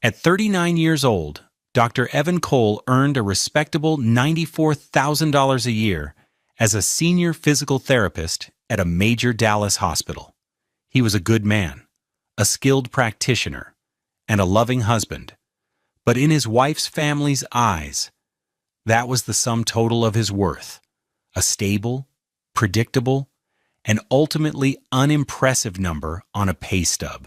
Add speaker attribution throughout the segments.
Speaker 1: At 39 years old, Dr. Evan Cole earned a respectable $94,000 a year as a senior physical therapist at a major Dallas hospital. He was a good man, a skilled practitioner, and a loving husband. But in his wife's family's eyes, that was the sum total of his worth: a stable, predictable, and ultimately unimpressive number on a pay stub.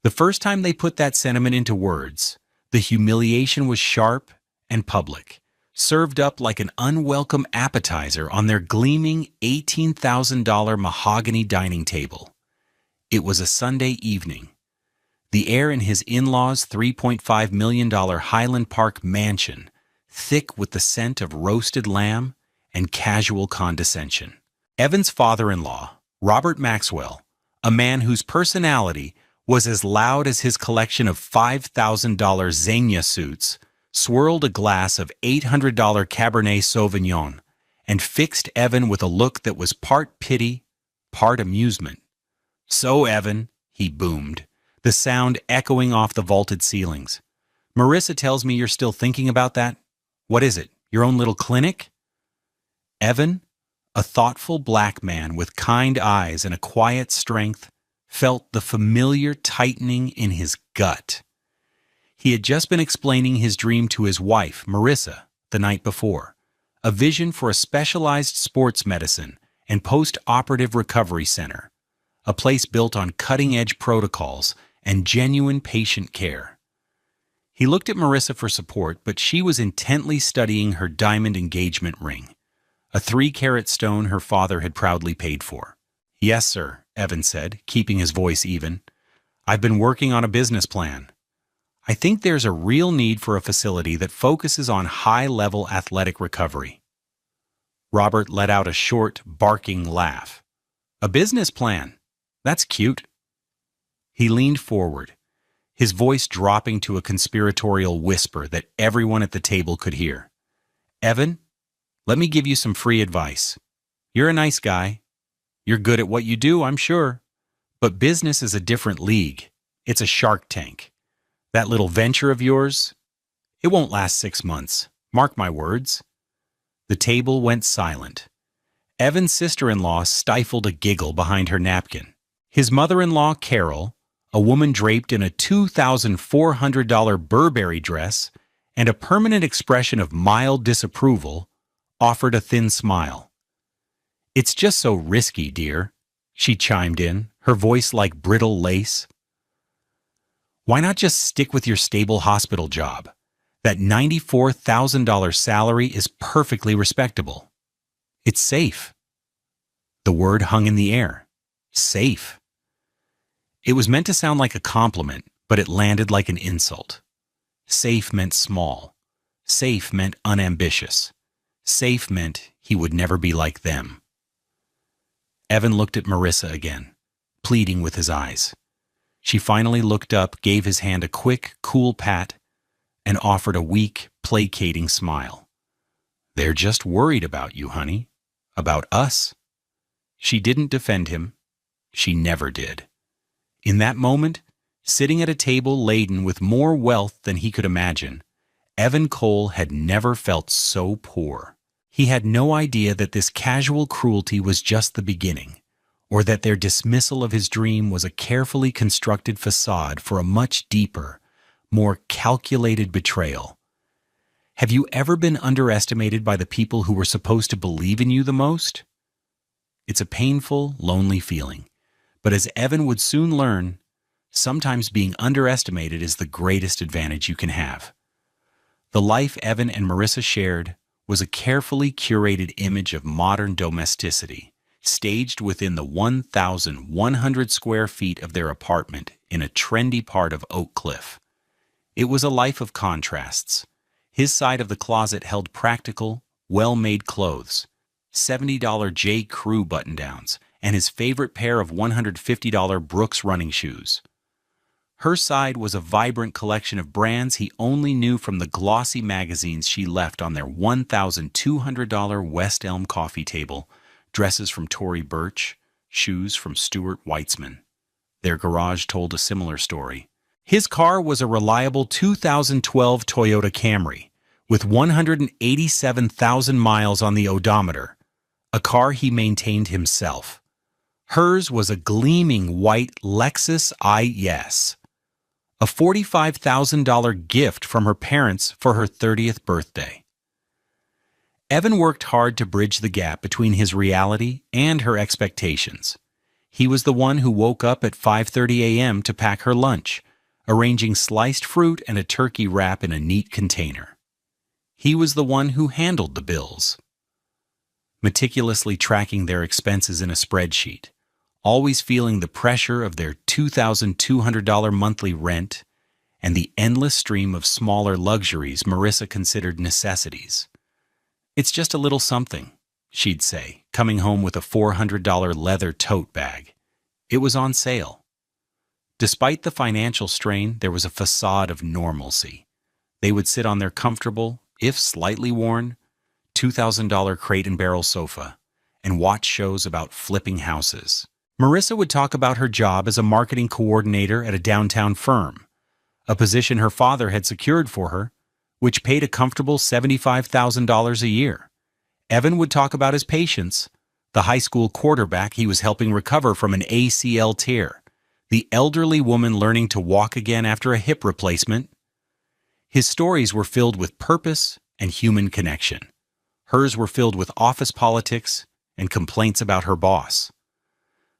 Speaker 1: The first time they put that sentiment into words, the humiliation was sharp and public, served up like an unwelcome appetizer on their gleaming $18,000 mahogany dining table. It was a Sunday evening. The air in his in-laws' $3.5 million Highland Park mansion, thick with the scent of roasted lamb and casual condescension. Evan's father-in-law, Robert Maxwell, a man whose personality was as loud as his collection of $5,000 Zegna suits, swirled a glass of $800 Cabernet Sauvignon and fixed Evan with a look that was part pity, part amusement. "So, Evan," he boomed, the sound echoing off the vaulted ceilings. "Marissa tells me you're still thinking about that. What is it, your own little clinic?" Evan, a thoughtful black man with kind eyes and a quiet strength, felt the familiar tightening in his gut. He had just been explaining his dream to his wife, Marissa, the night before, a vision for a specialized sports medicine and post-operative recovery center, a place built on cutting-edge protocols and genuine patient care. He looked at Marissa for support, but she was intently studying her diamond engagement ring, a 3-carat stone her father had proudly paid for. "Yes, sir," Evan said, keeping his voice even. "I've been working on a business plan. I think there's a real need for a facility that focuses on high-level athletic recovery." Robert let out a short, barking laugh. "A business plan? That's cute." He leaned forward, his voice dropping to a conspiratorial whisper that everyone at the table could hear. "Evan, let me give you some free advice. You're a nice guy. You're good at what you do, I'm sure. But business is a different league. It's a shark tank. That little venture of yours, it won't last 6 months. Mark my words." The table went silent. Evan's sister-in-law stifled a giggle behind her napkin. His mother-in-law, Carol, a woman draped in a $2,400 Burberry dress and a permanent expression of mild disapproval, offered a thin smile. "It's just so risky, dear," she chimed in, her voice like brittle lace. "Why not just stick with your stable hospital job? That $94,000 salary is perfectly respectable. It's safe." The word hung in the air. Safe. It was meant to sound like a compliment, but it landed like an insult. Safe meant small. Safe meant unambitious. Safe meant he would never be like them. Evan looked at Marissa again, pleading with his eyes. She finally looked up, gave his hand a quick, cool pat, and offered a weak, placating smile. "They're just worried about you, honey. About us." She didn't defend him. She never did. In that moment, sitting at a table laden with more wealth than he could imagine, Evan Cole had never felt so poor. He had no idea that this casual cruelty was just the beginning, or that their dismissal of his dream was a carefully constructed facade for a much deeper, more calculated betrayal. Have you ever been underestimated by the people who were supposed to believe in you the most? It's a painful, lonely feeling, but as Evan would soon learn, sometimes being underestimated is the greatest advantage you can have. The life Evan and Marissa shared was a carefully curated image of modern domesticity, staged within the 1,100 square feet of their apartment in a trendy part of Oak Cliff. It was a life of contrasts. His side of the closet held practical, well-made clothes, $70 J. Crew button-downs, and his favorite pair of $150 Brooks running shoes. Her side was a vibrant collection of brands he only knew from the glossy magazines she left on their $1,200 West Elm coffee table, dresses from Tory Burch, shoes from Stuart Weitzman. Their garage told a similar story. His car was a reliable 2012 Toyota Camry with 187,000 miles on the odometer, a car he maintained himself. Hers was a gleaming white Lexus IS, a $45,000 gift from her parents for her 30th birthday. Evan worked hard to bridge the gap between his reality and her expectations. He was the one who woke up at 5:30 a.m. to pack her lunch, arranging sliced fruit and a turkey wrap in a neat container. He was the one who handled the bills, meticulously tracking their expenses in a spreadsheet, always feeling the pressure of their $2,200 monthly rent and the endless stream of smaller luxuries Marissa considered necessities. "It's just a little something," she'd say, coming home with a $400 leather tote bag. It was on sale. Despite the financial strain, there was a facade of normalcy. They would sit on their comfortable, if slightly worn, $2,000 crate and barrel sofa and watch shows about flipping houses. Marissa would talk about her job as a marketing coordinator at a downtown firm, a position her father had secured for her, which paid a comfortable $75,000 a year. Evan would talk about his patients, the high school quarterback he was helping recover from an ACL tear, the elderly woman learning to walk again after a hip replacement. His stories were filled with purpose and human connection. Hers were filled with office politics and complaints about her boss.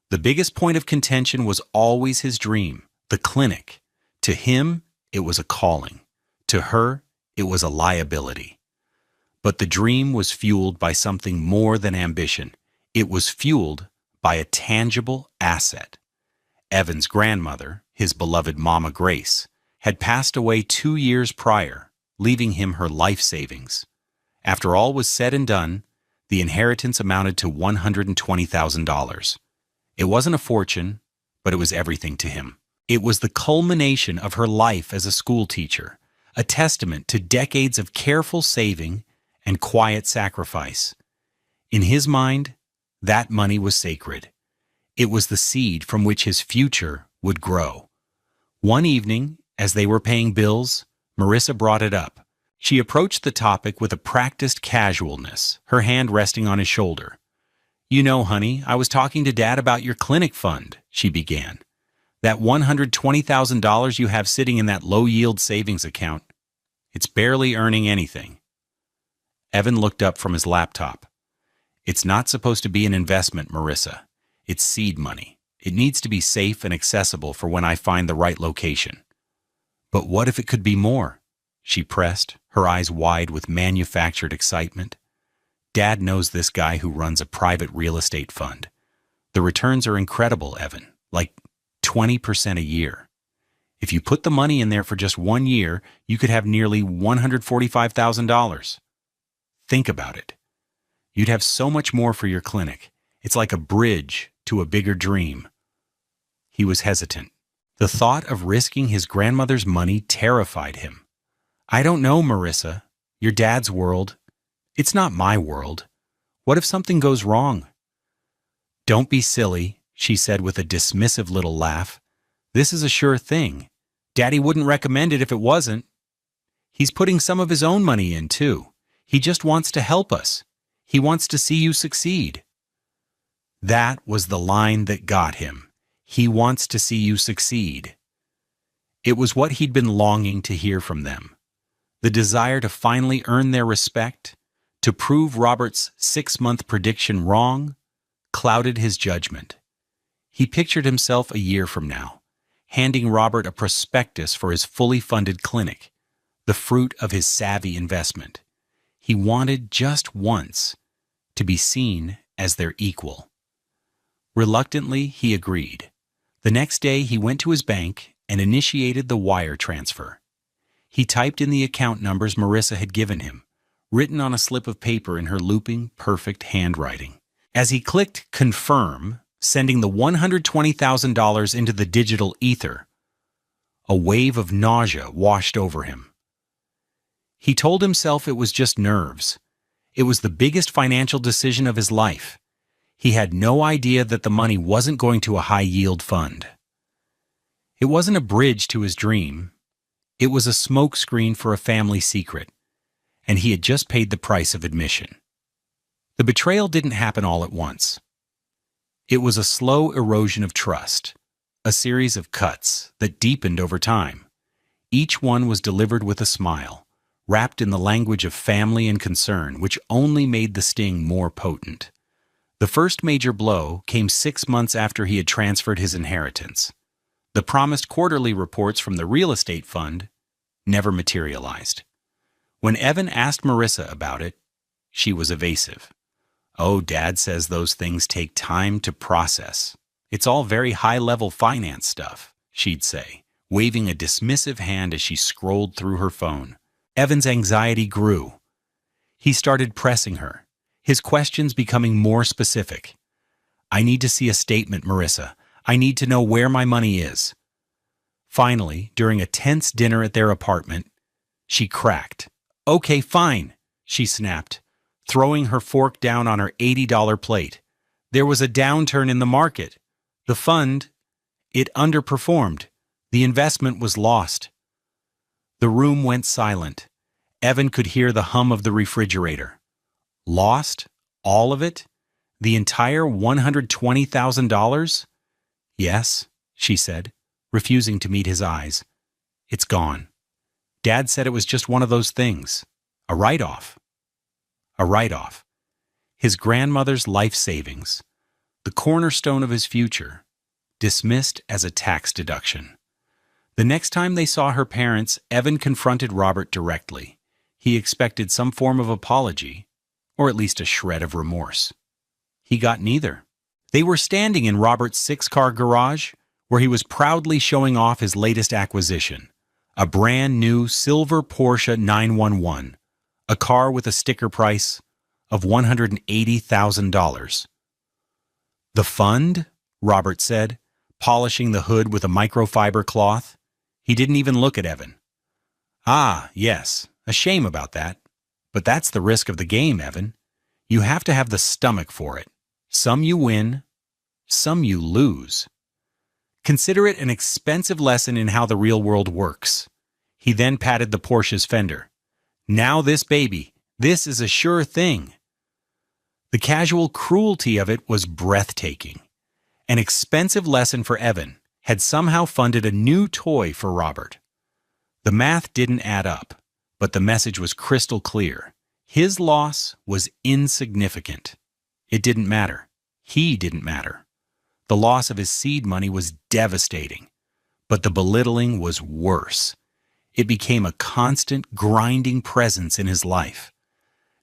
Speaker 1: The biggest point of contention was always his dream, the clinic. To him, it was a calling. To her, it was a liability. But the dream was fueled by something more than ambition. It was fueled by a tangible asset. Evan's grandmother, his beloved Mama Grace, had passed away 2 years prior, leaving him her life savings. After all was said and done, the inheritance amounted to $120,000. It wasn't a fortune, but it was everything to him. It was the culmination of her life as a school teacher, a testament to decades of careful saving and quiet sacrifice. In his mind, that money was sacred. It was the seed from which his future would grow. One evening, as they were paying bills, Marissa brought it up. She approached the topic with a practiced casualness, her hand resting on his shoulder. "You know, honey, I was talking to Dad about your clinic fund," she began. "That $120,000 you have sitting in that low-yield savings account. It's barely earning anything." Evan looked up from his laptop. "It's not supposed to be an investment, Marissa. It's seed money. It needs to be safe and accessible for when I find the right location." "But what if it could be more?" she pressed, her eyes wide with manufactured excitement. "Dad knows this guy who runs a private real estate fund. The returns are incredible, Evan, like 20% a year. If you put the money in there for just 1 year, you could have nearly $145,000. Think about it. You'd have so much more for your clinic. It's like a bridge to a bigger dream." He was hesitant. The thought of risking his grandmother's money terrified him. "I don't know, Marissa. Your dad's world. It's not my world. What if something goes wrong?" "Don't be silly," she said with a dismissive little laugh. "This is a sure thing. Daddy wouldn't recommend it if it wasn't. He's putting some of his own money in, too. He just wants to help us. He wants to see you succeed." That was the line that got him. He wants to see you succeed. It was what he'd been longing to hear from them. The desire to finally earn their respect, to prove Robert's 6-month prediction wrong, clouded his judgment. He pictured himself a year from now, handing Robert a prospectus for his fully funded clinic, the fruit of his savvy investment. He wanted just once to be seen as their equal. Reluctantly, he agreed. The next day, he went to his bank and initiated the wire transfer. He typed in the account numbers Marissa had given him, written on a slip of paper in her looping, perfect handwriting. As he clicked confirm, sending the $120,000 into the digital ether, a wave of nausea washed over him. He told himself it was just nerves. It was the biggest financial decision of his life. He had no idea that the money wasn't going to a high-yield fund. It wasn't a bridge to his dream. It was a smokescreen for a family secret, and he had just paid the price of admission. The betrayal didn't happen all at once. It was a slow erosion of trust, a series of cuts that deepened over time. Each one was delivered with a smile, wrapped in the language of family and concern, which only made the sting more potent. The first major blow came 6 months after he had transferred his inheritance. The promised quarterly reports from the real estate fund never materialized. When Evan asked Marissa about it, she was evasive. "Oh, Dad says those things take time to process. It's all very high-level finance stuff," she'd say, waving a dismissive hand as she scrolled through her phone. Evan's anxiety grew. He started pressing her, his questions becoming more specific. "I need to see a statement, Marissa. I need to know where my money is." Finally, during a tense dinner at their apartment, she cracked. "Okay, fine," she snapped, throwing her fork down on her $80 plate. "There was a downturn in the market. The fund, it underperformed. The investment was lost." The room went silent. Evan could hear the hum of the refrigerator. Lost? All of it? The entire $120,000? "Yes," she said, refusing to meet his eyes. "It's gone. Dad said it was just one of those things. A write-off." A write-off. His grandmother's life savings, the cornerstone of his future, dismissed as a tax deduction. The next time they saw her parents, Evan confronted Robert directly. He expected some form of apology, or at least a shred of remorse. He got neither. They were standing in Robert's 6-car garage, where he was proudly showing off his latest acquisition, a brand new silver Porsche 911, a car with a sticker price of $180,000. "The fund?" Robert said, polishing the hood with a microfiber cloth. He didn't even look at Evan. "Ah, yes, a shame about that. But that's the risk of the game, Evan. You have to have the stomach for it. Some you win, some you lose. Consider it an expensive lesson in how the real world works." He then patted the Porsche's fender. "Now this baby, this is a sure thing." The casual cruelty of it was breathtaking. An expensive lesson for Evan had somehow funded a new toy for Robert. The math didn't add up, but the message was crystal clear. His loss was insignificant. It didn't matter. He didn't matter. The loss of his seed money was devastating, but the belittling was worse. It became a constant, grinding presence in his life.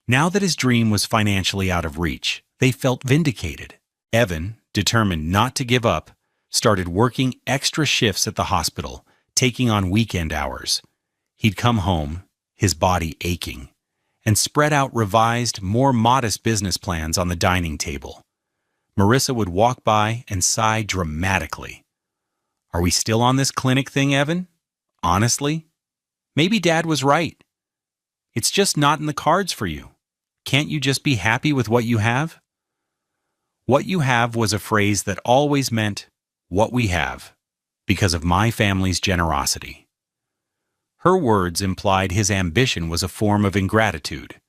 Speaker 1: Now that his dream was financially out of reach, they felt vindicated. Evan, determined not to give up, started working extra shifts at the hospital, taking on weekend hours. He'd come home, his body aching, and spread out revised, more modest business plans on the dining table. Marissa would walk by and sigh dramatically. "Are we still on this clinic thing, Evan? Honestly? Maybe Dad was right. It's just not in the cards for you. Can't you just be happy with what you have?" "What you have" was a phrase that always meant what we have, because of my family's generosity. Her words implied his ambition was a form of ingratitude.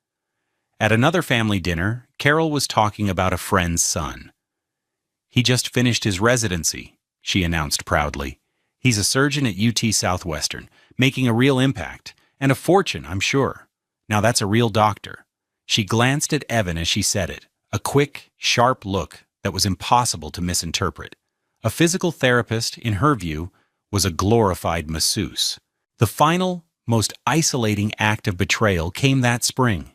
Speaker 1: At another family dinner, Carol was talking about a friend's son. "He just finished his residency," she announced proudly. "He's a surgeon at UT Southwestern, making a real impact, and a fortune, I'm sure. Now that's a real doctor." She glanced at Evan as she said it, a quick, sharp look that was impossible to misinterpret. A physical therapist, in her view, was a glorified masseuse. The final, most isolating act of betrayal came that spring.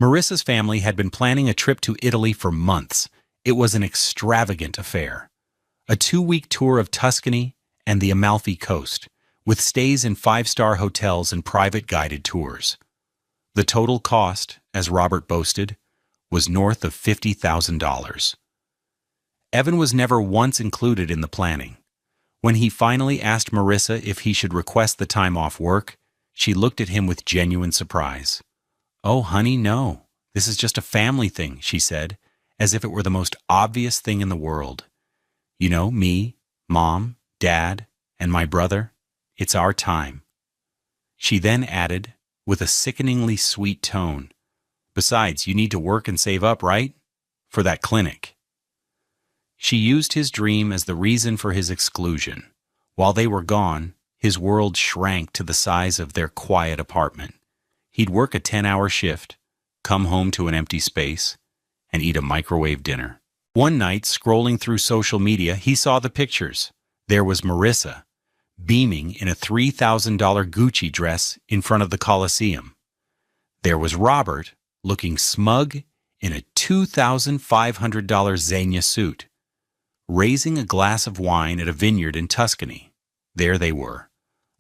Speaker 1: Marissa's family had been planning a trip to Italy for months. It was an extravagant affair. A 2-week tour of Tuscany and the Amalfi Coast, with stays in 5-star hotels and private guided tours. The total cost, as Robert boasted, was north of $50,000. Evan was never once included in the planning. When he finally asked Marissa if he should request the time off work, she looked at him with genuine surprise. "Oh, honey, no. This is just a family thing," she said, as if it were the most obvious thing in the world. "You know, me, Mom, Dad, And my brother, it's our time." She then added, with a sickeningly sweet tone, "Besides, you need to work and save up, right? For that clinic." She used his dream as the reason for his exclusion. While they were gone, his world shrank to the size of their quiet apartment. He'd work a 10-hour shift, come home to an empty space, and eat a microwave dinner. One night, scrolling through social media, he saw the pictures. There was Marissa, beaming in a $3,000 Gucci dress in front of the Coliseum. There was Robert, looking smug in a $2,500 Zegna suit, raising a glass of wine at a vineyard in Tuscany. There they were,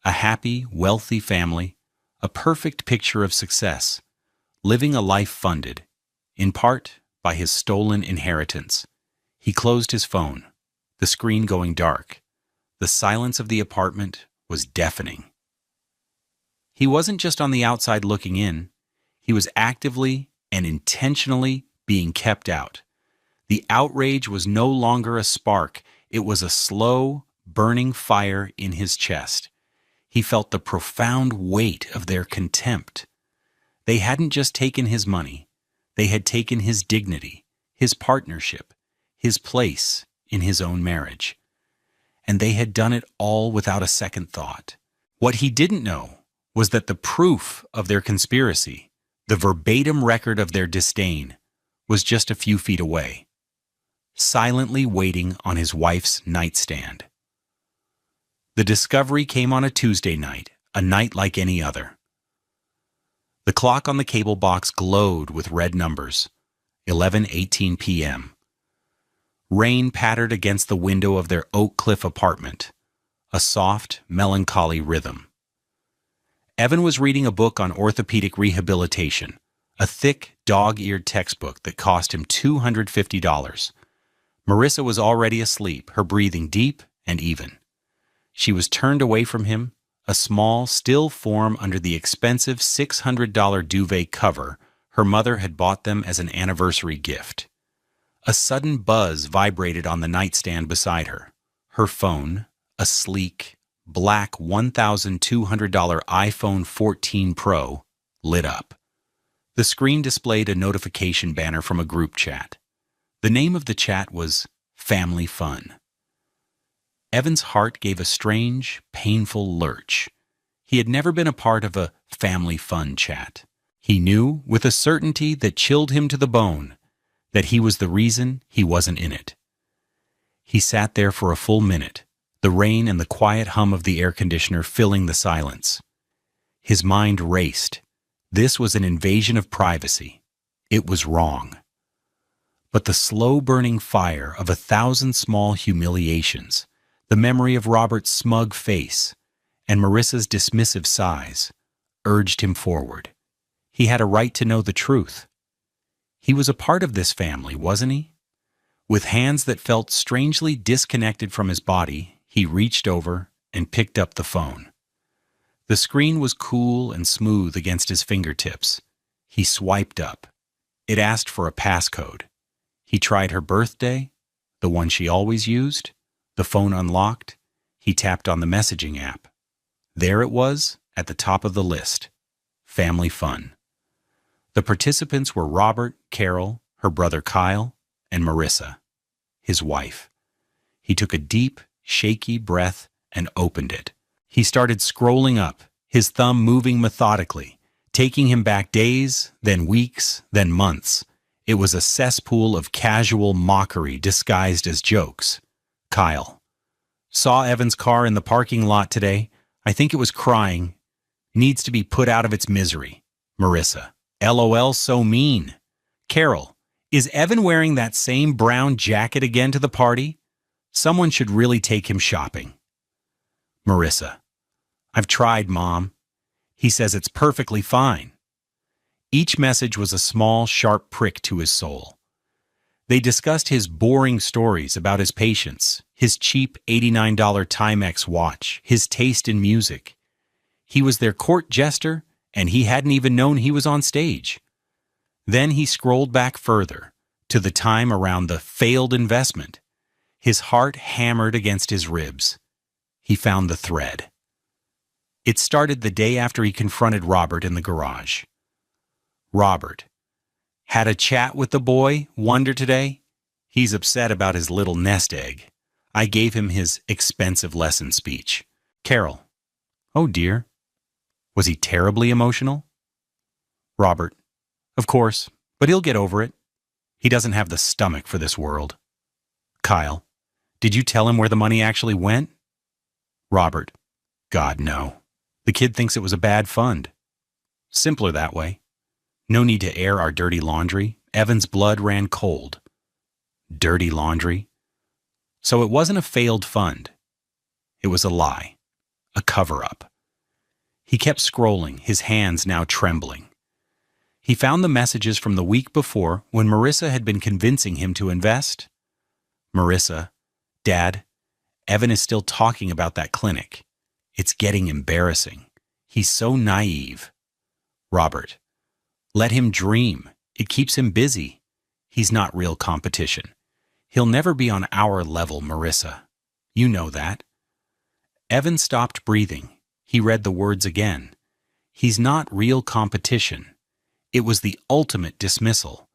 Speaker 1: a happy, wealthy family, a perfect picture of success, living a life funded, in part, by his stolen inheritance. He closed his phone, the screen going dark. The silence of the apartment was deafening. He wasn't just on the outside looking in. He was actively and intentionally being kept out. The outrage was no longer a spark. It was a slow, burning fire in his chest. He felt the profound weight of their contempt. They hadn't just taken his money. They had taken his dignity, his partnership, his place in his own marriage. And they had done it all without a second thought. What he didn't know was that the proof of their conspiracy, the verbatim record of their disdain, was just a few feet away, silently waiting on his wife's nightstand. The discovery came on a Tuesday night, a night like any other. The clock on the cable box glowed with red numbers, 11:18 p.m. Rain pattered against the window of their Oak Cliff apartment, a soft, melancholy rhythm. Evan was reading a book on orthopedic rehabilitation, a thick, dog-eared textbook that cost him $250. Marissa was already asleep, her breathing deep and even. She was turned away from him, a small, still form under the expensive $600 duvet cover her mother had bought them as an anniversary gift. A sudden buzz vibrated on the nightstand beside her. Her phone, a sleek, black $1,200 iPhone 14 Pro, lit up. The screen displayed a notification banner from a group chat. The name of the chat was Family Fun. Evan's heart gave a strange, painful lurch. He had never been a part of a family fun chat. He knew, with a certainty that chilled him to the bone, that he was the reason he wasn't in it. He sat there for a full minute, the rain and the quiet hum of the air conditioner filling the silence. His mind raced. This was an invasion of privacy. It was wrong. But the slow-burning fire of 1,000 small humiliations, the memory of Robert's smug face, and Marissa's dismissive sighs, urged him forward. He had a right to know the truth. He was a part of this family, wasn't he? With hands that felt strangely disconnected from his body, he reached over and picked up the phone. The screen was cool and smooth against his fingertips. He swiped up. It asked for a passcode. He tried her birthday, the one she always used. The phone unlocked. He tapped on the messaging app. There it was, at the top of the list. Family Fun. The participants were Robert, Carol, her brother Kyle, and Marissa, his wife. He took a deep, shaky breath and opened it. He started scrolling up, his thumb moving methodically, taking him back days, then weeks, then months. It was a cesspool of casual mockery disguised as jokes. Kyle. Saw Evan's car in the parking lot today. I think it was crying. Needs to be put out of its misery. Marissa. LOL, so mean. Carol. Is Evan wearing that same brown jacket again to the party? Someone should really take him shopping. Marissa. I've tried, Mom. He says it's perfectly fine. Each message was a small, sharp prick to his soul. They discussed his boring stories about his patients, his cheap $89 Timex watch, his taste in music. He was their court jester, and he hadn't even known he was on stage. Then he scrolled back further, to the time around the failed investment. His heart hammered against his ribs. He found the thread. It started the day after he confronted Robert in the garage. Robert: "Had a chat with the boy, Wonder, today? He's upset about his little nest egg. I gave him his expensive lesson speech." Carol: "Oh dear. Was he terribly emotional?" Robert: "Of course, but he'll get over it. He doesn't have the stomach for this world." Kyle: "Did you tell him where the money actually went?" Robert: "God, no. The kid thinks it was a bad fund. Simpler that way. No need to air our dirty laundry. Evan's blood ran cold." Dirty laundry? So it wasn't a failed fund. It was a lie. A cover-up. He kept scrolling, his hands now trembling. He found the messages from the week before when Marissa had been convincing him to invest. Marissa: "Dad, Evan is still talking about that clinic. It's getting embarrassing. He's so naive." Robert: "Let him dream. It keeps him busy. He's not real competition. He'll never be on our level, Marissa. You know that." Evan stopped breathing. He read the words again. He's not real competition. It was the ultimate dismissal.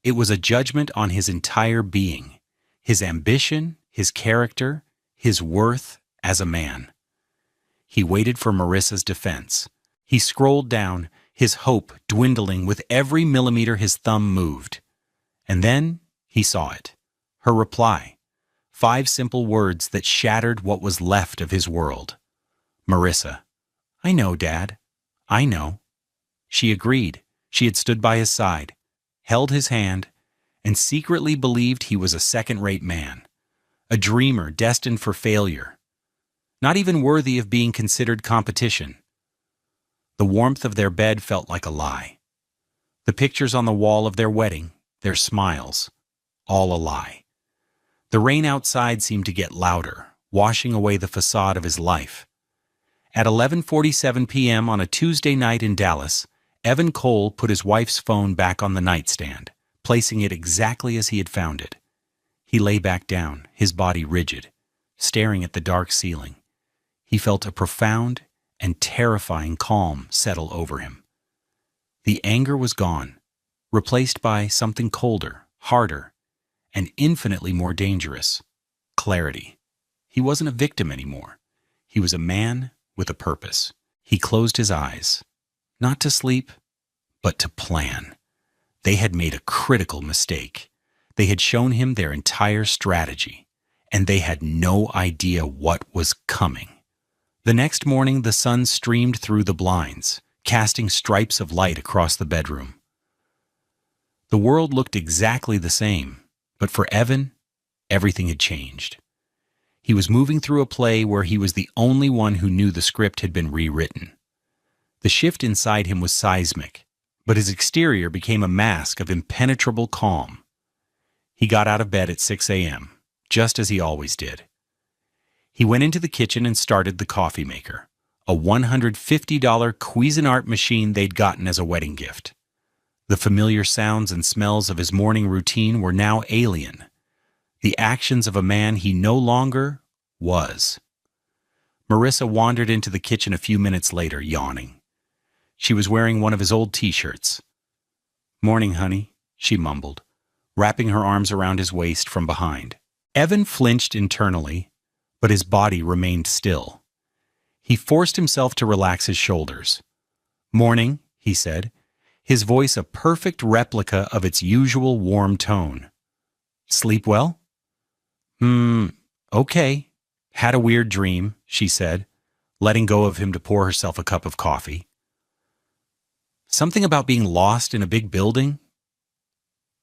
Speaker 1: It was a judgment on his entire being, his ambition, his character, his worth as a man. He waited for Marissa's defense. He scrolled down, his hope dwindling with every millimeter his thumb moved. And then he saw it. Her reply. 5 simple words that shattered what was left of his world. Marissa: "I know, Dad. I know." She agreed. She had stood by his side, held his hand, and secretly believed he was a second-rate man, a dreamer destined for failure, not even worthy of being considered competition. The warmth of their bed felt like a lie. The pictures on the wall of their wedding, their smiles, all a lie. The rain outside seemed to get louder, washing away the facade of his life. At 11:47 p.m. on a Tuesday night in Dallas, Evan Cole put his wife's phone back on the nightstand, placing it exactly as he had found it. He lay back down, his body rigid, staring at the dark ceiling. He felt a profound and terrifying calm settle over him. The anger was gone, replaced by something colder, harder, and infinitely more dangerous: clarity. He wasn't a victim anymore. He was a man with a purpose. He closed his eyes, not to sleep, but to plan. They had made a critical mistake. They had shown him their entire strategy, and they had no idea what was coming. The next morning, the sun streamed through the blinds, casting stripes of light across the bedroom. The world looked exactly the same, but for Evan, everything had changed. He was moving through a play where he was the only one who knew the script had been rewritten. The shift inside him was seismic, but his exterior became a mask of impenetrable calm. He got out of bed at 6 a.m., just as he always did. He went into the kitchen and started the coffee maker, a $150 Cuisinart machine they'd gotten as a wedding gift. The familiar sounds and smells of his morning routine were now alien, the actions of a man he no longer was. Marissa wandered into the kitchen a few minutes later, yawning. She was wearing one of his old t-shirts. "Morning, honey," she mumbled, wrapping her arms around his waist from behind. Evan flinched internally, but his body remained still. He forced himself to relax his shoulders. "Morning," he said, his voice a perfect replica of its usual warm tone. "Sleep well?" Okay. Had a weird dream," she said, letting go of him to pour herself a cup of coffee. "Something about being lost in a big building?"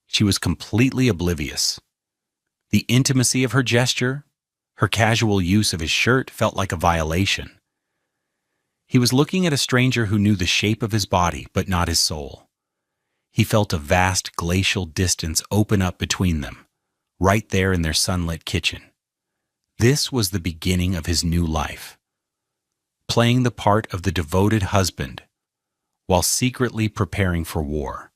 Speaker 1: She was completely oblivious. The intimacy of her gesture, her casual use of his shirt felt like a violation. He was looking at a stranger who knew the shape of his body, but not his soul. He felt a vast glacial distance open up between them, right there in their sunlit kitchen. This was the beginning of his new life, playing the part of the devoted husband while secretly preparing for war.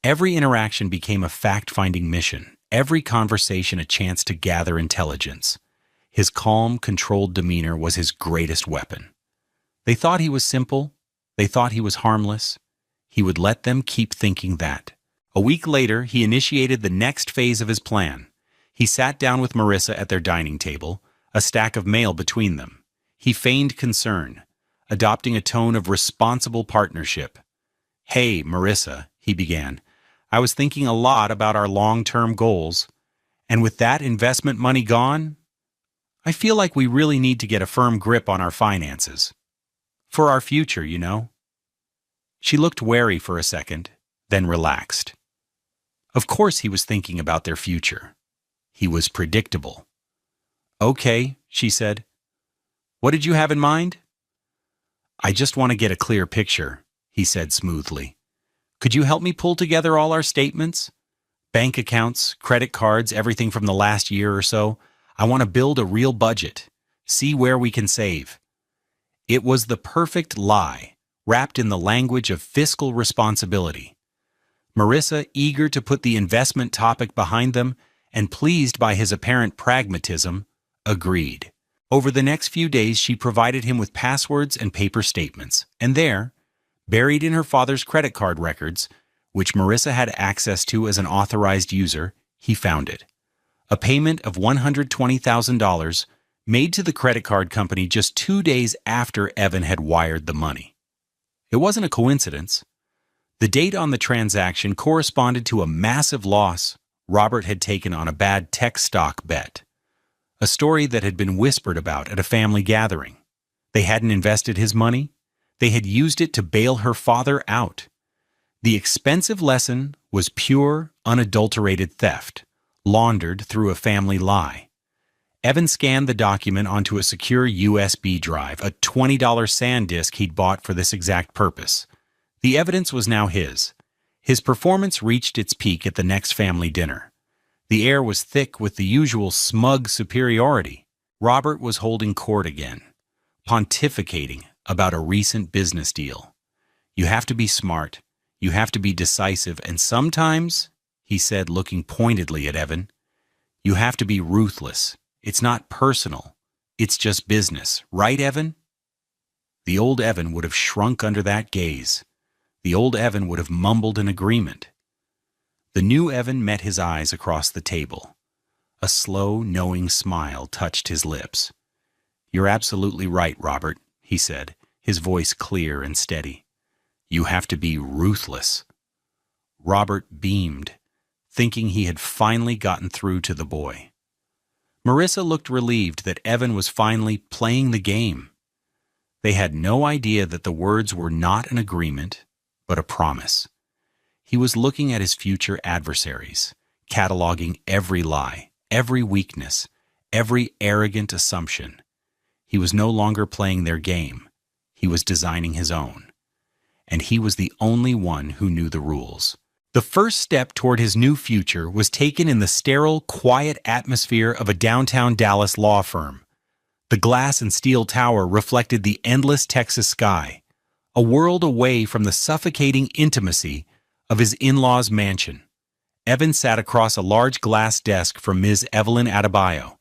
Speaker 1: Every interaction became a fact-finding mission, every conversation a chance to gather intelligence. His calm, controlled demeanor was his greatest weapon. They thought he was simple. They thought he was harmless. He would let them keep thinking that. A week later, he initiated the next phase of his plan. He sat down with Marissa at their dining table, a stack of mail between them. He feigned concern, adopting a tone of responsible partnership. "Hey, Marissa," he began, "I was thinking a lot about our long-term goals, and with that investment money gone, I feel like we really need to get a firm grip on our finances. For our future, you know." She looked wary for a second, then relaxed. Of course he was thinking about their future. He was predictable. "Okay," she said. "What did you have in mind?" "I just want to get a clear picture," he said smoothly. "Could you help me pull together all our statements? Bank accounts, credit cards, everything from the last year or so. I want to build a real budget, see where we can save." It was the perfect lie, wrapped in the language of fiscal responsibility. Marissa, eager to put the investment topic behind them and pleased by his apparent pragmatism, agreed. Over the next few days, she provided him with passwords and paper statements, and there, buried in her father's credit card records, which Marissa had access to as an authorized user, he found it. A payment of $120,000 made to the credit card company just 2 days after Evan had wired the money. It wasn't a coincidence. The date on the transaction corresponded to a massive loss Robert had taken on a bad tech stock bet, a story that had been whispered about at a family gathering. They hadn't invested his money. They had used it to bail her father out. The expensive lesson was pure, unadulterated theft, laundered through a family lie. Evan scanned the document onto a secure USB drive, a $20 SanDisk he'd bought for this exact purpose. The evidence was now his. His performance reached its peak at the next family dinner. The air was thick with the usual smug superiority. Robert was holding court again, pontificating about a recent business deal. "You have to be smart. You have to be decisive, and sometimes," he said, looking pointedly at Evan, "you have to be ruthless. It's not personal. It's just business. Right, Evan?" The old Evan would have shrunk under that gaze. The old Evan would have mumbled an agreement. The new Evan met his eyes across the table. A slow, knowing smile touched his lips. "You're absolutely right, Robert," he said, his voice clear and steady. "You have to be ruthless." Robert beamed, thinking he had finally gotten through to the boy. Marissa looked relieved that Evan was finally playing the game. They had no idea that the words were not an agreement, but a promise. He was looking at his future adversaries, cataloging every lie, every weakness, every arrogant assumption. He was no longer playing their game. He was designing his own. And he was the only one who knew the rules. The first step toward his new future was taken in the sterile, quiet atmosphere of a downtown Dallas law firm. The glass and steel tower reflected the endless Texas sky, a world away from the suffocating intimacy of his in-laws' mansion. Evan sat across a large glass desk from Ms. Evelyn Adebayo,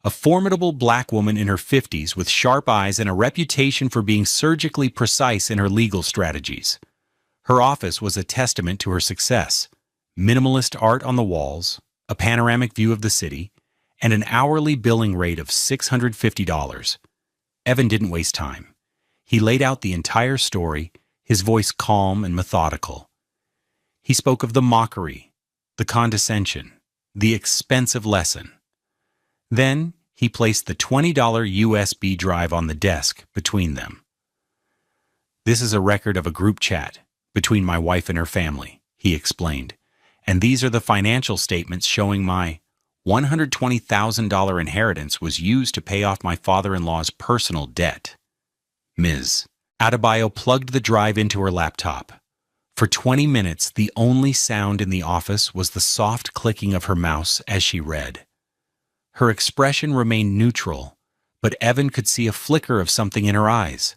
Speaker 1: a formidable black woman in her 50s with sharp eyes and a reputation for being surgically precise in her legal strategies. Her office was a testament to her success: minimalist art on the walls, a panoramic view of the city, and an hourly billing rate of $650. Evan didn't waste time. He laid out the entire story, his voice calm and methodical. He spoke of the mockery, the condescension, the expensive lesson. Then he placed the $20 USB drive on the desk between them. "This is a record of a group chat between my wife and her family," he explained, "and these are the financial statements showing my $120,000 inheritance was used to pay off my father-in-law's personal debt." Ms. Adebayo plugged the drive into her laptop. For 20 minutes, the only sound in the office was the soft clicking of her mouse as she read. Her expression remained neutral, but Evan could see a flicker of something in her eyes.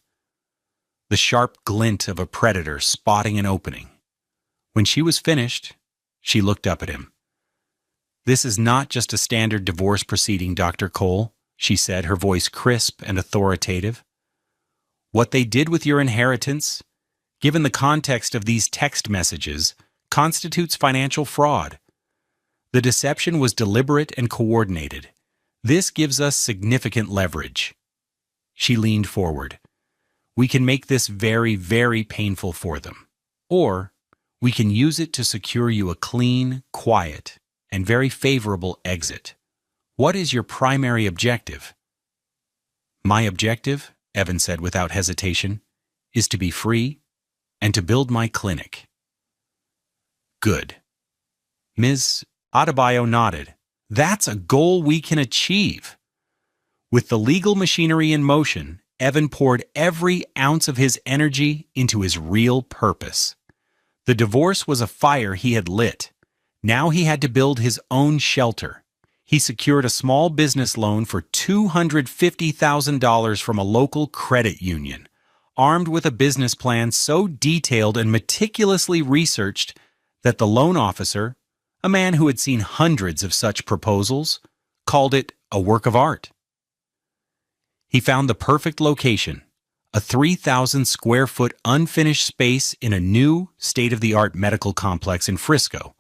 Speaker 1: The sharp glint of a predator spotting an opening. When she was finished, she looked up at him. "This is not just a standard divorce proceeding, Dr. Cole," she said, her voice crisp and authoritative. What they did with your inheritance, given the context of these text messages, constitutes financial fraud. The deception was deliberate and coordinated. This gives us significant leverage. She leaned forward. We can make this very, very painful for them. Or we can use it to secure you a clean, quiet, and very favorable exit. What is your primary objective? My objective, Evan said without hesitation, is to be free and to build my clinic. Good. Ms. Adebayo nodded. That's a goal we can achieve. With the legal machinery in motion, Evan poured every ounce of his energy into his real purpose. The divorce was a fire he had lit. Now he had to build his own shelter. He secured a small business loan for $250,000 from a local credit union, armed with a business plan so detailed and meticulously researched that the loan officer, a man who had seen hundreds of such proposals, called it a work of art. He found the perfect location, a 3,000-square-foot unfinished space in a new, state-of-the-art medical complex in Frisco,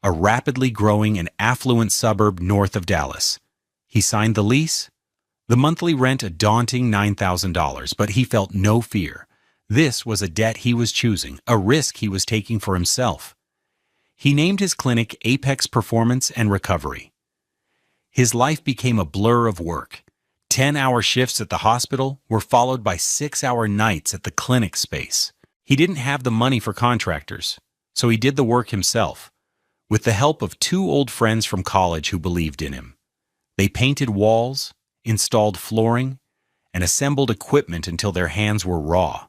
Speaker 1: a rapidly growing and affluent suburb north of Dallas. He signed the lease, the monthly rent a daunting $9,000, but he felt no fear. This was a debt he was choosing, a risk he was taking for himself. He named his clinic Apex Performance and Recovery. His life became a blur of work. 10-hour shifts at the hospital were followed by 6-hour nights at the clinic space. He didn't have the money for contractors, so he did the work himself, with the help of 2 old friends from college who believed in him. They painted walls, installed flooring, and assembled equipment until their hands were raw.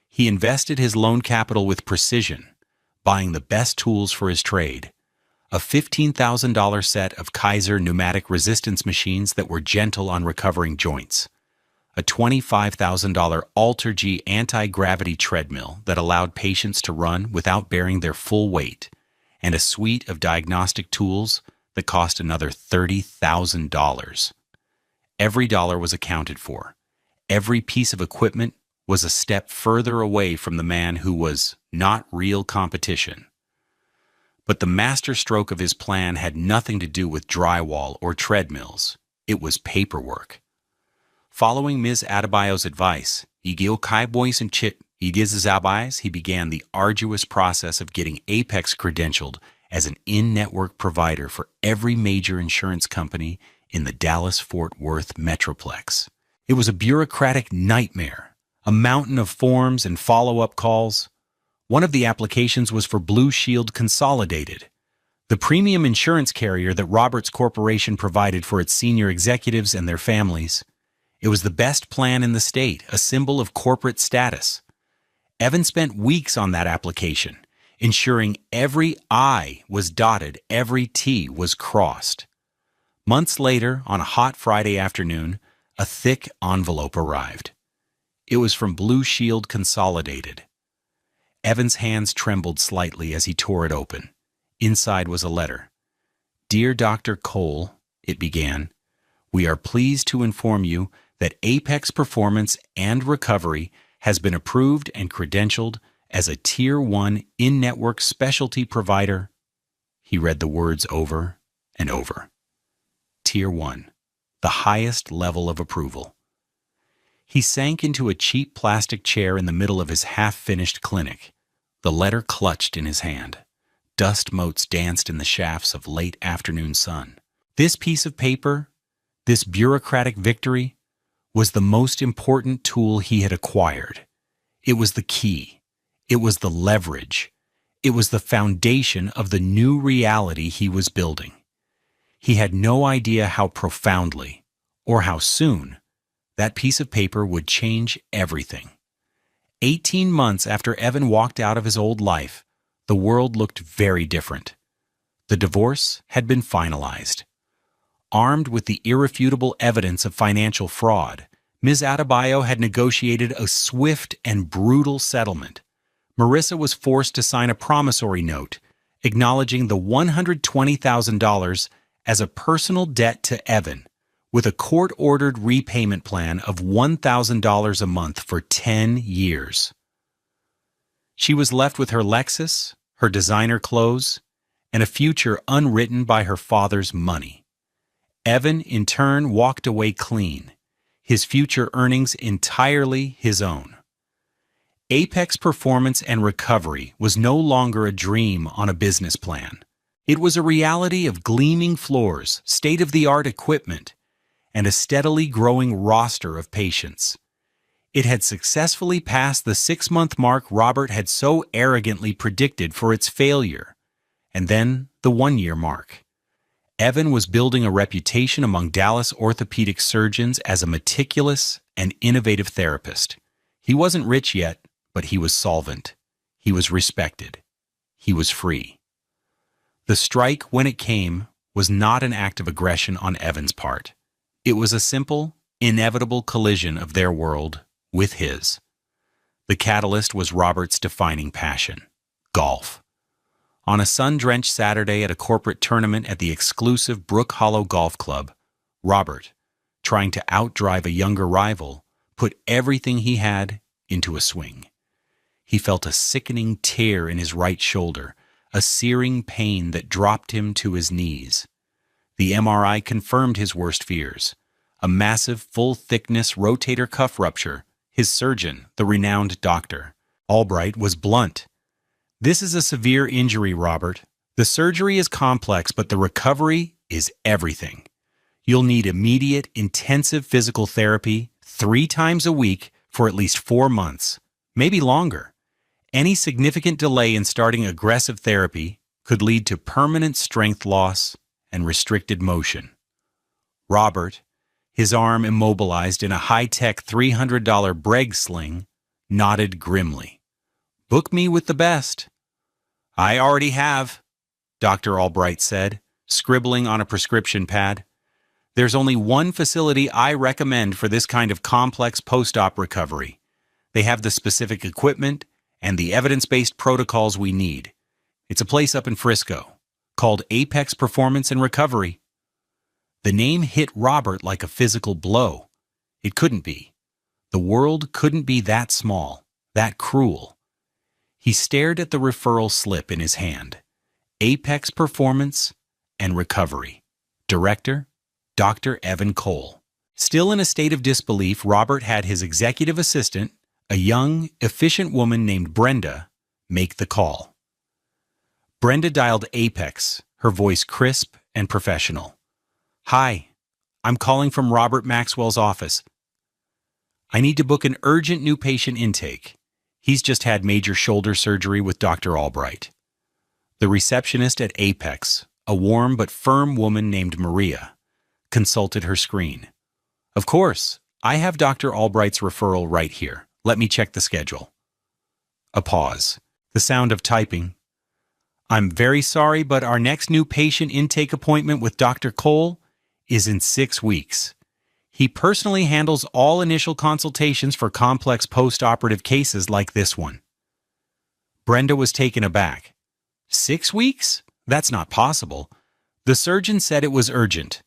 Speaker 1: He invested his loan capital with precision, buying the best tools for his trade. A $15,000 set of Kaiser pneumatic resistance machines that were gentle on recovering joints, a $25,000 AlterG anti-gravity treadmill that allowed patients to run without bearing their full weight, and a suite of diagnostic tools that cost another $30,000. Every dollar was accounted for. Every piece of equipment was a step further away from the man who was not real competition. But the masterstroke of his plan had nothing to do with drywall or treadmills. It was paperwork. Following Ms. Adebayo's advice, he began the arduous process of getting Apex credentialed as an in-network provider for every major insurance company in the Dallas-Fort Worth metroplex. It was a bureaucratic nightmare, a mountain of forms and follow-up calls. One of the applications was for Blue Shield Consolidated, the premium insurance carrier that Roberts Corporation provided for its senior executives and their families. It was the best plan in the state, a symbol of corporate status. Evan spent weeks on that application, ensuring every I was dotted, every T was crossed. Months later, on a hot Friday afternoon, a thick envelope arrived. It was from Blue Shield Consolidated. Evan's hands trembled slightly as he tore it open. Inside was a letter. "Dear Dr. Cole," it began, "we are pleased to inform you that Apex Performance and Recovery has been approved and credentialed as a Tier 1 in-network specialty provider." He read the words over and over. Tier 1, the highest level of approval. He sank into a cheap plastic chair in the middle of his half-finished clinic. The letter clutched in his hand. Dust motes danced in the shafts of late afternoon sun. This piece of paper, this bureaucratic victory, was the most important tool he had acquired. It was the key. It was the leverage. It was the foundation of the new reality he was building. He had no idea how profoundly, or how soon, that piece of paper would change everything. 18 months after Evan walked out of his old life, the world looked very different. The divorce had been finalized. Armed with the irrefutable evidence of financial fraud, Ms. Adebayo had negotiated a swift and brutal settlement. Marissa was forced to sign a promissory note, acknowledging the $120,000 as a personal debt to Evan, with a court-ordered repayment plan of $1,000 a month for 10 years. She was left with her Lexus, her designer clothes, and a future unwritten by her father's money. Evan, in turn, walked away clean, his future earnings entirely his own. Apex Performance and Recovery was no longer a dream on a business plan. It was a reality of gleaming floors, state-of-the-art equipment, and a steadily growing roster of patients. It had successfully passed the 6-month mark Robert had so arrogantly predicted for its failure, and then the 1-year mark. Evan was building a reputation among Dallas orthopedic surgeons as a meticulous and innovative therapist. He wasn't rich yet, but he was solvent. He was respected. He was free. The strike, when it came, was not an act of aggression on Evan's part. It was a simple, inevitable collision of their world with his. The catalyst was Robert's defining passion: golf. On a sun-drenched Saturday at a corporate tournament at the exclusive Brook Hollow Golf Club, Robert, trying to outdrive a younger rival, put everything he had into a swing. He felt a sickening tear in his right shoulder, a searing pain that dropped him to his knees. The MRI confirmed his worst fears: a massive, full-thickness rotator cuff rupture. His surgeon, the renowned Dr. Albright, was blunt. "This is a severe injury, Robert. The surgery is complex, but the recovery is everything. You'll need immediate, intensive physical therapy 3 times a week for at least 4 months, maybe longer. Any significant delay in starting aggressive therapy could lead to permanent strength loss and restricted motion." Robert, his arm immobilized in a high-tech $300 Breg sling, nodded grimly. "Book me with the best." "I already have," Dr. Albright said, scribbling on a prescription pad. "There's only one facility I recommend for this kind of complex post-op recovery. They have the specific equipment and the evidence-based protocols we need. It's a place up in Frisco, called Apex Performance and Recovery." The name hit Robert like a physical blow. It couldn't be. The world couldn't be that small, that cruel. He stared at the referral slip in his hand. Apex Performance and Recovery. Director, Dr. Evan Cole. Still in a state of disbelief, Robert had his executive assistant, a young, efficient woman named Brenda, make the call. Brenda dialed Apex, her voice crisp and professional. "Hi, I'm calling from Robert Maxwell's office. I need to book an urgent new patient intake. He's just had major shoulder surgery with Dr. Albright." The receptionist at Apex, a warm but firm woman named Maria, consulted her screen. "Of course, I have Dr. Albright's referral right here. Let me check the schedule." A pause. The sound of typing. "I'm very sorry, but our next new patient intake appointment with Dr. Cole is in 6 weeks. He personally handles all initial consultations for complex post-operative cases like this one." Brenda was taken aback. 6 weeks? That's not possible. The surgeon said it was urgent.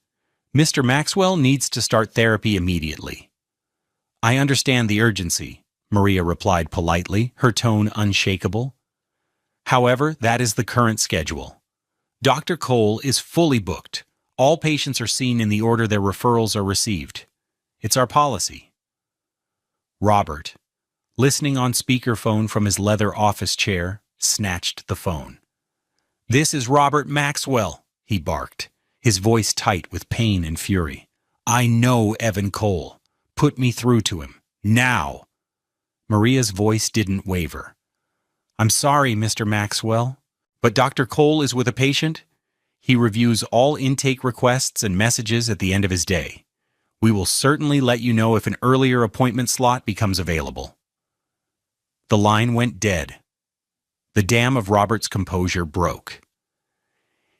Speaker 1: Mr. Maxwell needs to start therapy immediately. "I understand the urgency," Maria replied politely, her tone unshakable. "However, that is the current schedule. Dr. Cole is fully booked. All patients are seen in the order their referrals are received. It's our policy." Robert, listening on speakerphone from his leather office chair, snatched the phone. "This is Robert Maxwell," he barked, his voice tight with pain and fury. "I know Evan Cole. Put me through to him. Now." Maria's voice didn't waver. "I'm sorry, Mr. Maxwell, but Dr. Cole is with a patient. He reviews all intake requests and messages at the end of his day. We will certainly let you know if an earlier appointment slot becomes available." The line went dead. The dam of Robert's composure broke.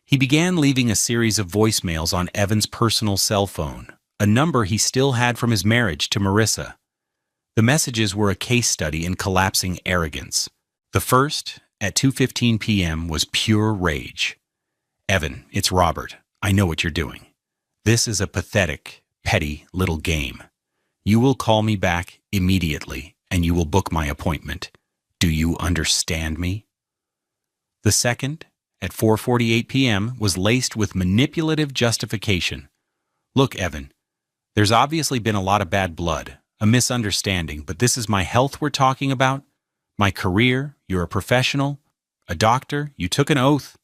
Speaker 1: He began leaving a series of voicemails on Evan's personal cell phone, a number he still had from his marriage to Marissa. The messages were a case study in collapsing arrogance. The first, at 2:15 p.m., was pure rage. "Evan, it's Robert. I know what you're doing. This is a pathetic, Petty little game. You will call me back immediately, and you will book my appointment. Do you understand me? The second, at 4:48 p.m., was laced with manipulative justification. Look, Evan, there's obviously been a lot of bad blood, a misunderstanding, but this is my health we're talking about. My career, you're a professional, a doctor, you took an oath.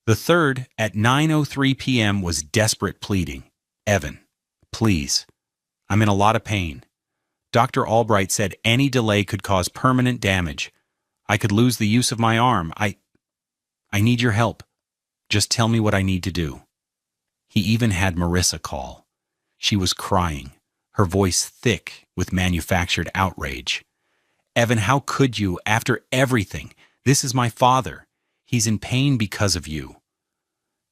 Speaker 1: The third, at 9:03 p.m., was desperate pleading. Evan, please, I'm in a lot of pain. Dr. Albright said any delay could cause permanent damage. I could lose the use of my arm. I need your help. Just tell me what I need to do. He even had Marissa call. She was crying, her voice thick with manufactured outrage. Evan, how could you, after everything? This is my father. He's in pain because of you.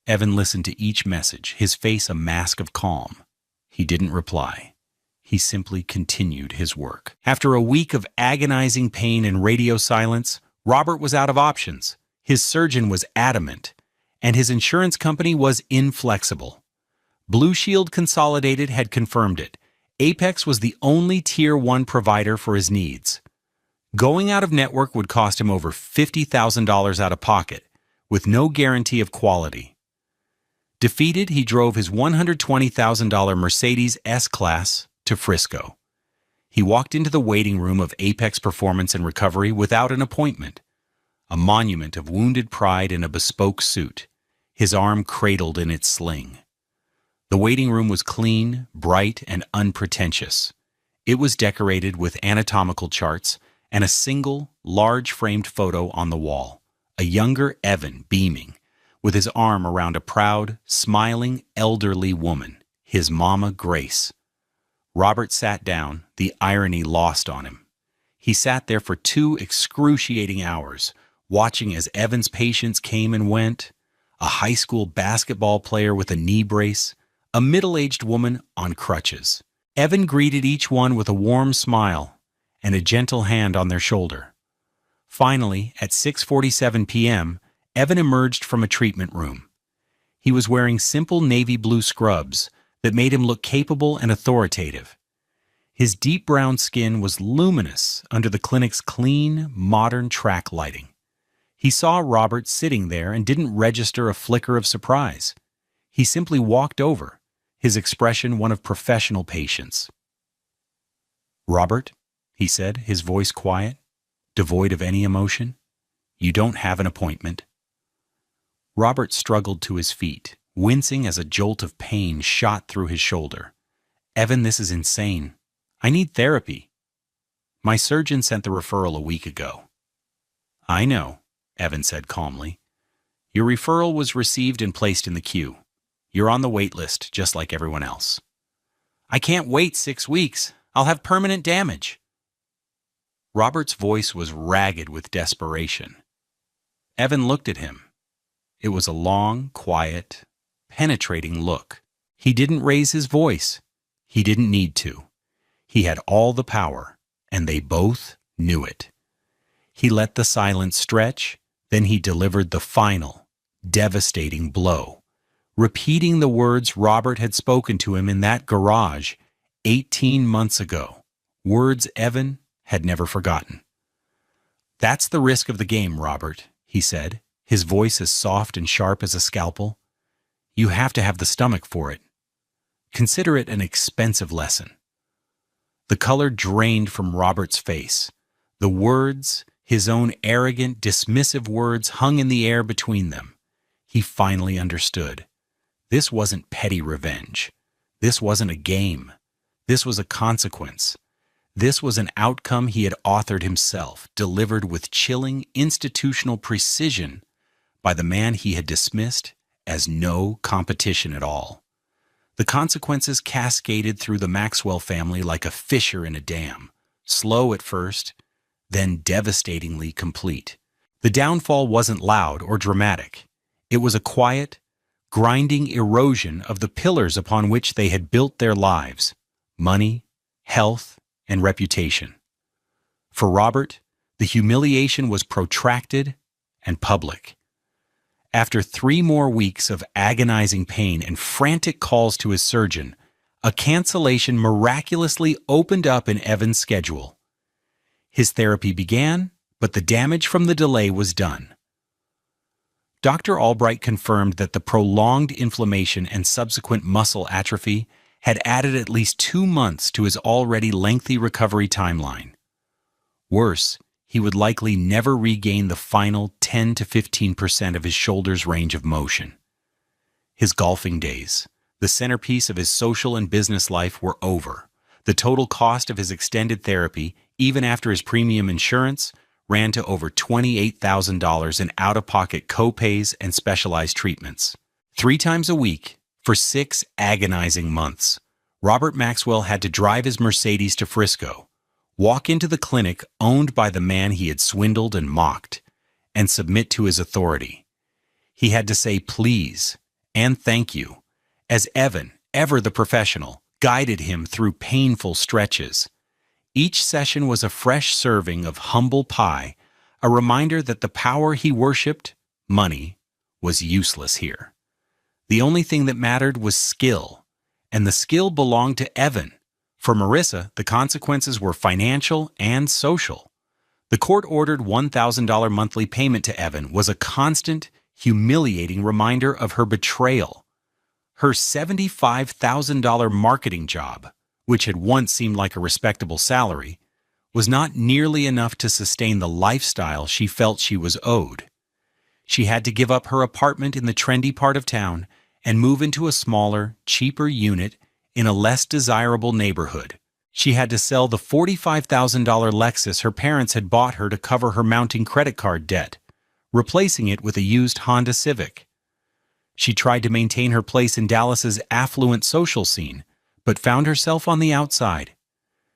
Speaker 1: Evan listened to each message, his face a mask of calm. He didn't reply. He simply continued his work. After a week of agonizing pain and radio silence, Robert was out of options. His surgeon was adamant, and his insurance company was inflexible. Blue Shield Consolidated had confirmed it. Apex was the only Tier 1 provider for his needs. Going out of network would cost him over $50,000 out of pocket, with no guarantee of quality. Defeated, he drove his $120,000 Mercedes S-Class to Frisco. He walked into the waiting room of Apex Performance and Recovery without an appointment, a monument of wounded pride in a bespoke suit, his arm cradled in its sling. The waiting room was clean, bright, and unpretentious. It was decorated with anatomical charts and a single, large-framed photo on the wall, a younger Evan beaming, with his arm around a proud, smiling, elderly woman, his Mama Grace. Robert sat down, the irony lost on him. He sat there for 2 excruciating hours, watching as Evan's patients came and went, a high school basketball player with a knee brace, a middle-aged woman on crutches. Evan greeted each one with a warm smile and a gentle hand on their shoulder. Finally, at 6:47 p.m., Evan emerged from a treatment room. He was wearing simple navy blue scrubs that made him look capable and authoritative. His deep brown skin was luminous under the clinic's clean, modern track lighting. He saw Robert sitting there and didn't register a flicker of surprise. He simply walked over, his expression one of professional patience. "Robert," he said, his voice quiet, devoid of any emotion, "you don't have an appointment." Robert struggled to his feet, wincing as a jolt of pain shot through his shoulder. "Evan, this is insane. I need therapy. My surgeon sent the referral a week ago." "I know," Evan said calmly. "Your referral was received and placed in the queue. You're on the wait list, just like everyone else." "I can't wait 6 weeks. I'll have permanent damage." Robert's voice was ragged with desperation. Evan looked at him. It was a long, quiet, penetrating look. He didn't raise his voice. He didn't need to. He had all the power, and they both knew it. He let the silence stretch, then he delivered the final, devastating blow, repeating the words Robert had spoken to him in that garage 18 months ago, words Evan had never forgotten. "That's the risk of the game, Robert," he said, his voice as soft and sharp as a scalpel. "You have to have the stomach for it. Consider it an expensive lesson." The color drained from Robert's face. The words, his own arrogant, dismissive words, hung in the air between them. He finally understood. This wasn't petty revenge. This wasn't a game. This was a consequence. This was an outcome he had authored himself, delivered with chilling institutional precision by the man he had dismissed as no competition at all. The consequences cascaded through the Maxwell family like a fissure in a dam, slow at first, then devastatingly complete. The downfall wasn't loud or dramatic. It was a quiet, grinding erosion of the pillars upon which they had built their lives: money, health, and reputation. For Robert, the humiliation was protracted and public. After 3 more weeks of agonizing pain and frantic calls to his surgeon, a cancellation miraculously opened up in Evan's schedule. His therapy began, but the damage from the delay was done. Dr. Albright confirmed that the prolonged inflammation and subsequent muscle atrophy had added at least 2 months to his already lengthy recovery timeline. Worse, he would likely never regain the final 10 to 15% of his shoulder's range of motion. His golfing days, the centerpiece of his social and business life, were over. The total cost of his extended therapy, even after his premium insurance, ran to over $28,000 in out-of-pocket co-pays and specialized treatments. 3 times a week, for 6 agonizing months, Robert Maxwell had to drive his Mercedes to Frisco, walk into the clinic owned by the man he had swindled and mocked, and submit to his authority. He had to say please and thank you, as Evan, ever the professional, guided him through painful stretches. Each session was a fresh serving of humble pie, a reminder that the power he worshipped, money, was useless here. The only thing that mattered was skill, and the skill belonged to Evan. For Marissa, the consequences were financial and social. The court-ordered $1,000 monthly payment to Evan was a constant, humiliating reminder of her betrayal. Her $75,000 marketing job, which had once seemed like a respectable salary, was not nearly enough to sustain the lifestyle she felt she was owed. She had to give up her apartment in the trendy part of town and move into a smaller, cheaper unit in a less desirable neighborhood. She had to sell the $45,000 Lexus her parents had bought her to cover her mounting credit card debt, replacing it with a used Honda Civic. She tried to maintain her place in Dallas's affluent social scene, but found herself on the outside.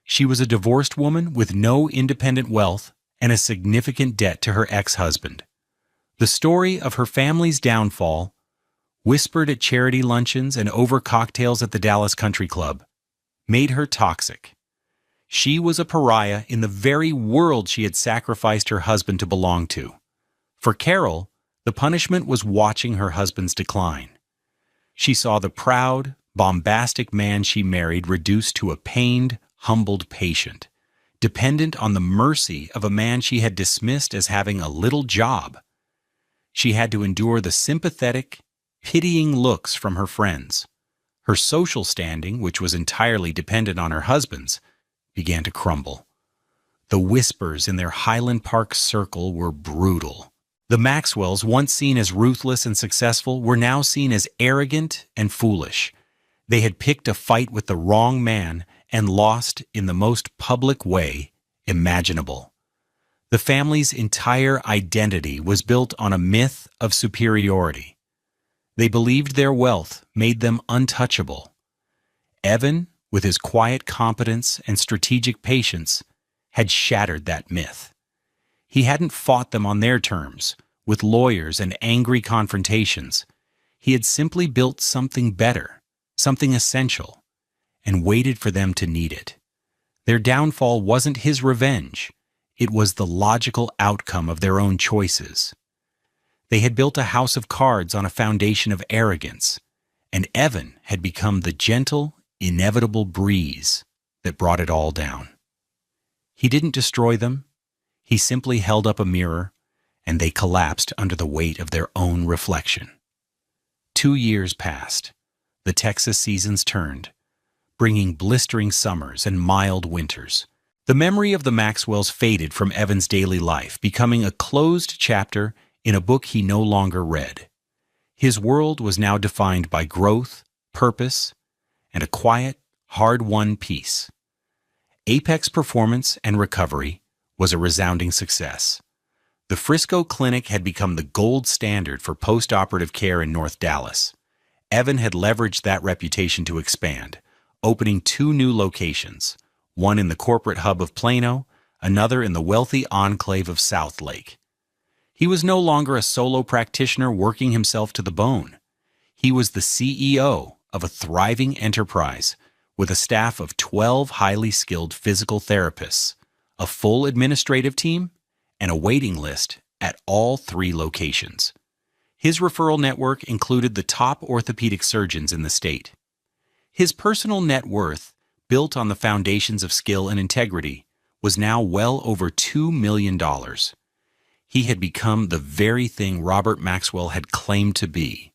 Speaker 1: She was a divorced woman with no independent wealth and a significant debt to her ex-husband. The story of her family's downfall, whispered at charity luncheons and over cocktails at the Dallas Country Club, made her toxic. She was a pariah in the very world she had sacrificed her husband to belong to. For Carol, the punishment was watching her husband's decline. She saw the proud, bombastic man she married reduced to a pained, humbled patient, dependent on the mercy of a man she had dismissed as having a little job. She had to endure the sympathetic, pitying looks from her friends. Her social standing, which was entirely dependent on her husband's, began to crumble. The whispers in their Highland Park circle were brutal. The Maxwells, once seen as ruthless and successful, were now seen as arrogant and foolish. They had picked a fight with the wrong man and lost in the most public way imaginable. The family's entire identity was built on a myth of superiority. They believed their wealth made them untouchable. Evan, with his quiet competence and strategic patience, had shattered that myth. He hadn't fought them on their terms, with lawyers and angry confrontations. He had simply built something better, something essential, and waited for them to need it. Their downfall wasn't his revenge. It was the logical outcome of their own choices. They had built a house of cards on a foundation of arrogance, and Evan had become the gentle, inevitable breeze that brought it all down. He didn't destroy them. He simply held up a mirror, and they collapsed under the weight of their own reflection. 2 years passed. The Texas seasons turned, bringing blistering summers and mild winters. The memory of the Maxwells faded from Evan's daily life, becoming a closed chapter in a book he no longer read. His world was now defined by growth, purpose, and a quiet, hard-won peace. Apex Performance and Recovery was a resounding success. The Frisco Clinic had become the gold standard for post-operative care in North Dallas. Evan had leveraged that reputation to expand, opening 2 new locations, one in the corporate hub of Plano, another in the wealthy enclave of South Lake. He was no longer a solo practitioner working himself to the bone. He was the CEO of a thriving enterprise with a staff of 12 highly skilled physical therapists, a full administrative team, and a waiting list at all 3 locations. His referral network included the top orthopedic surgeons in the state. His personal net worth, built on the foundations of skill and integrity, was now well over $2 million. He had become the very thing Robert Maxwell had claimed to be,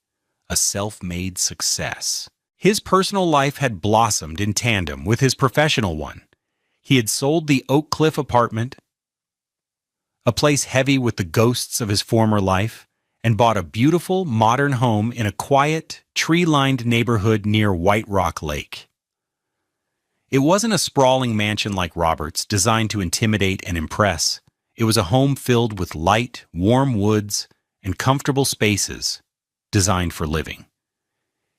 Speaker 1: a self-made success. His personal life had blossomed in tandem with his professional one. He had sold the Oak Cliff apartment, a place heavy with the ghosts of his former life, and bought a beautiful, modern home in a quiet, tree-lined neighborhood near White Rock Lake. It wasn't a sprawling mansion like Robert's, designed to intimidate and impress. It was a home filled with light, warm woods, and comfortable spaces, designed for living.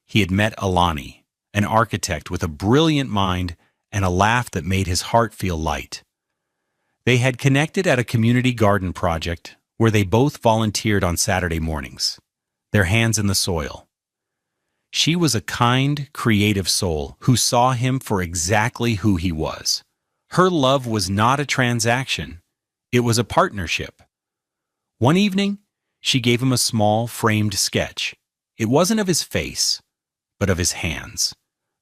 Speaker 1: He had met Alani, an architect with a brilliant mind and a laugh that made his heart feel light. They had connected at a community garden project where they both volunteered on Saturday mornings, their hands in the soil. She was a kind, creative soul who saw him for exactly who he was. Her love was not a transaction. It was a partnership. One evening, she gave him a small, framed sketch. It wasn't of his face, but of his hands.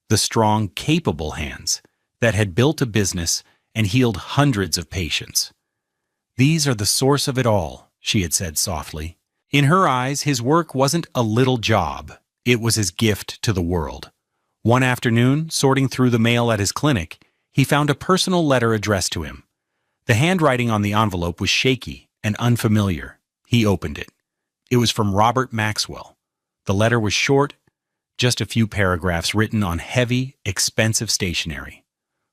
Speaker 1: The strong, capable hands that had built a business and healed hundreds of patients. "These are the source of it all," she had said softly. In her eyes, his work wasn't a little job. It was his gift to the world. One afternoon, sorting through the mail at his clinic, he found a personal letter addressed to him. The handwriting on the envelope was shaky and unfamiliar. He opened it. It was from Robert Maxwell. The letter was short, just a few paragraphs written on heavy, expensive stationery.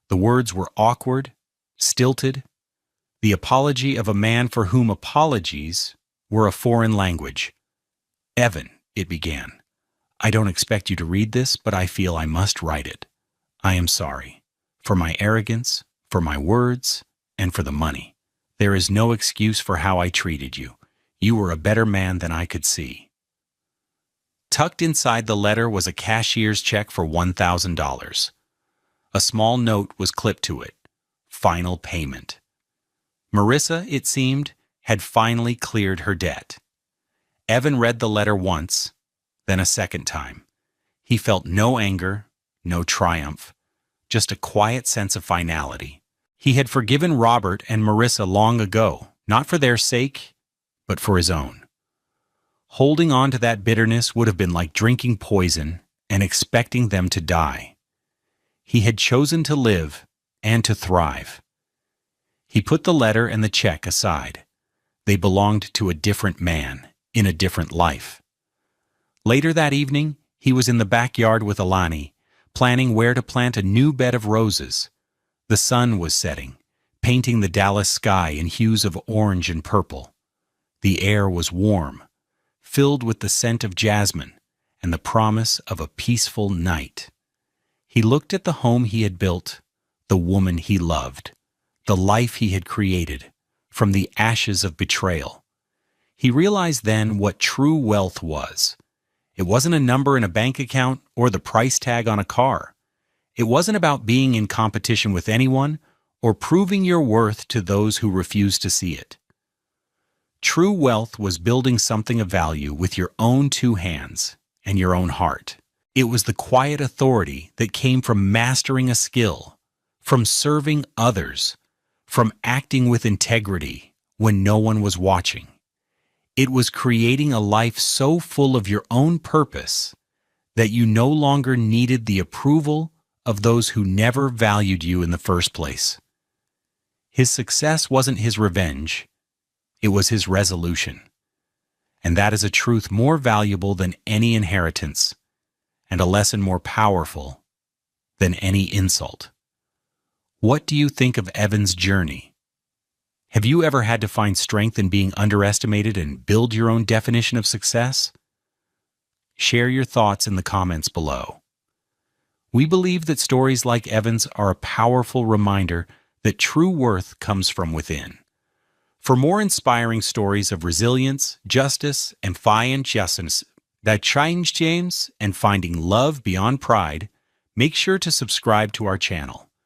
Speaker 1: The words were awkward, stilted, the apology of a man for whom apologies were a foreign language. "Evan," it began, "I don't expect you to read this, but I feel I must write it. I am sorry. For my arrogance, for my words, and for the money. There is no excuse for how I treated you. You were a better man than I could see." Tucked inside the letter was a cashier's check for $1,000. A small note was clipped to it. Final payment. Marissa, it seemed, had finally cleared her debt. Evan read the letter once, then a second time. He felt no anger, no triumph, just a quiet sense of finality. He had forgiven Robert and Marissa long ago, not for their sake, but for his own. Holding on to that bitterness would have been like drinking poison and expecting them to die. He had chosen to live and to thrive. He put the letter and the check aside. They belonged to a different man, in a different life. Later that evening, he was in the backyard with Alani, planning where to plant a new bed of roses. The sun was setting, painting the Dallas sky in hues of orange and purple. The air was warm, filled with the scent of jasmine and the promise of a peaceful night. He looked at the home he had built, the woman he loved, the life he had created from the ashes of betrayal. He realized then what true wealth was. It wasn't a number in a bank account or the price tag on a car. It wasn't about being in competition with anyone or proving your worth to those who refuse to see it. True wealth was building something of value with your own two hands and your own heart. It was the quiet authority that came from mastering a skill, from serving others, from acting with integrity when no one was watching. It was creating a life so full of your own purpose that you no longer needed the approval of those who never valued you in the first place. His success wasn't his revenge, it was his resolution. And that is a truth more valuable than any inheritance, and a lesson more powerful than any insult. What do you think of Evan's journey? Have you ever had to find strength in being underestimated and build your own definition of success? Share your thoughts in the comments below. We believe that stories like Evan's are a powerful reminder that true worth comes from within. For more inspiring stories of resilience, justice, and justice that change James and finding love beyond pride, make sure to subscribe to our channel.